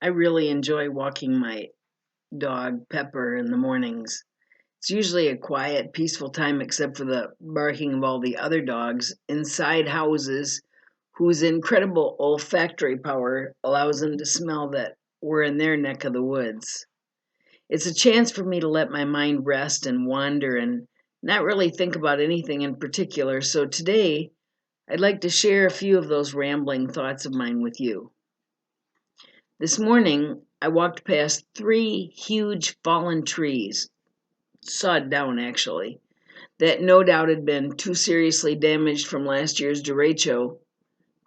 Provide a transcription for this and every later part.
I really enjoy walking my dog, Pepper, in the mornings. It's usually a quiet, peaceful time except for the barking of all the other dogs inside houses whose incredible olfactory power allows them to smell that we're in their neck of the woods. It's a chance for me to let my mind rest and wander and not really think about anything in particular. So today, I'd like to share a few of those rambling thoughts of mine with you. This morning, I walked past three huge fallen trees, sawed down actually, that no doubt had been too seriously damaged from last year's derecho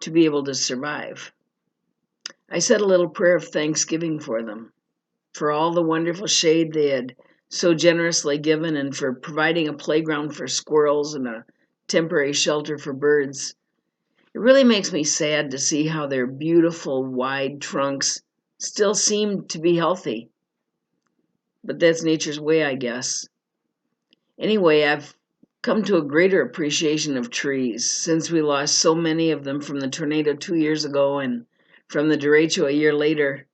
to be able to survive. I said a little prayer of thanksgiving for them, for all the wonderful shade they had so generously given, and for providing a playground for squirrels and a temporary shelter for birds. It really makes me sad to see how their beautiful, wide trunks still seem to be healthy, but that's nature's way, I guess. Anyway, I've come to a greater appreciation of trees since we lost so many of them from the tornado 2 years ago and from the derecho a year later.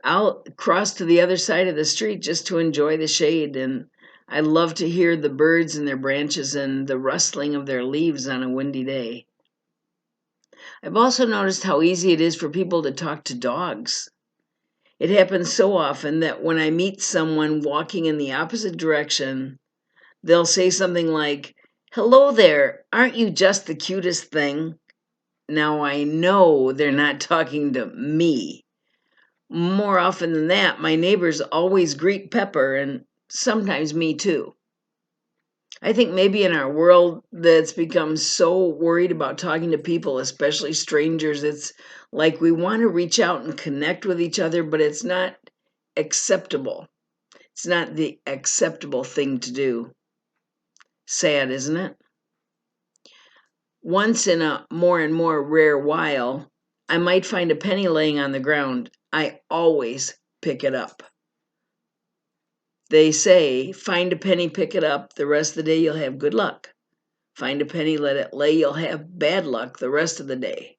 I'll cross to the other side of the street just to enjoy the shade, and I love to hear the birds in their branches and the rustling of their leaves on a windy day. I've also noticed how easy it is for people to talk to dogs. It happens so often that when I meet someone walking in the opposite direction, they'll say something like, "Hello there, aren't you just the cutest thing?" Now I know they're not talking to me. More often than that, my neighbors always greet Pepper and sometimes me too. I think maybe in our world that's become so worried about talking to people, especially strangers, it's like we want to reach out and connect with each other, but it's not acceptable. It's not the acceptable thing to do. Sad, isn't it? Once in a more and more rare while, I might find a penny laying on the ground. I always pick it up. They say, find a penny, pick it up. The rest of the day, you'll have good luck. Find a penny, let it lay. You'll have bad luck the rest of the day.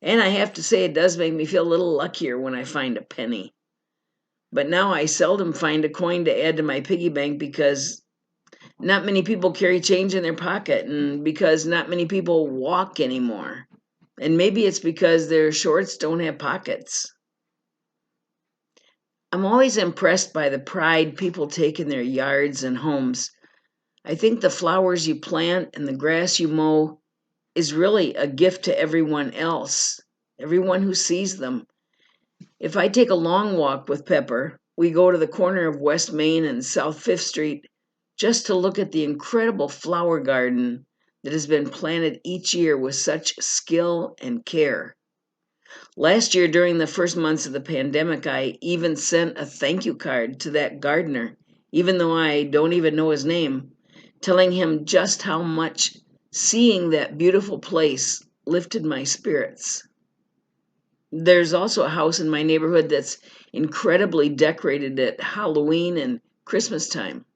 And I have to say, it does make me feel a little luckier when I find a penny. But now I seldom find a coin to add to my piggy bank because not many people carry change in their pocket and because not many people walk anymore. And maybe it's because their shorts don't have pockets. I'm always impressed by the pride people take in their yards and homes. I think the flowers you plant and the grass you mow is really a gift to everyone else, everyone who sees them. If I take a long walk with Pepper, we go to the corner of West Main and South Fifth Street just to look at the incredible flower garden that has been planted each year with such skill and care. Last year, during the first months of the pandemic, I even sent a thank you card to that gardener, even though I don't even know his name, telling him just how much seeing that beautiful place lifted my spirits. There's also a house in my neighborhood that's incredibly decorated at Halloween and Christmas time.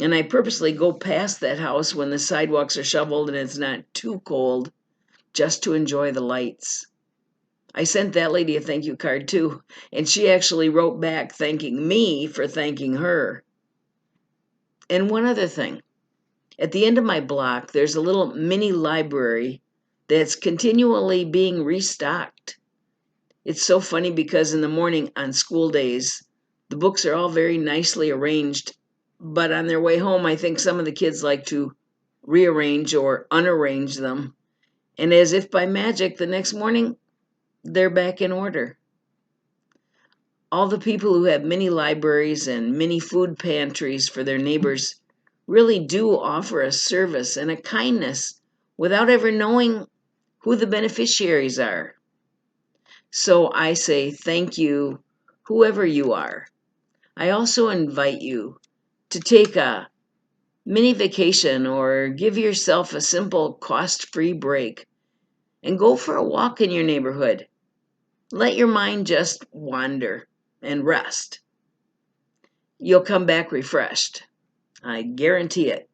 And I purposely go past that house when the sidewalks are shoveled and it's not too cold just to enjoy the lights. I sent that lady a thank you card too, and she actually wrote back thanking me for thanking her. And one other thing, at the end of my block, there's a little mini library that's continually being restocked. It's so funny because in the morning on school days, the books are all very nicely arranged, but on their way home, I think some of the kids like to rearrange or unarrange them. And as if by magic, the next morning, they're back in order. All the people who have mini libraries and mini food pantries for their neighbors really do offer a service and a kindness without ever knowing who the beneficiaries are. So I say thank you, whoever you are. I also invite you to take a mini vacation or give yourself a simple cost-free break and go for a walk in your neighborhood. Let your mind just wander and rest. You'll come back refreshed. I guarantee it.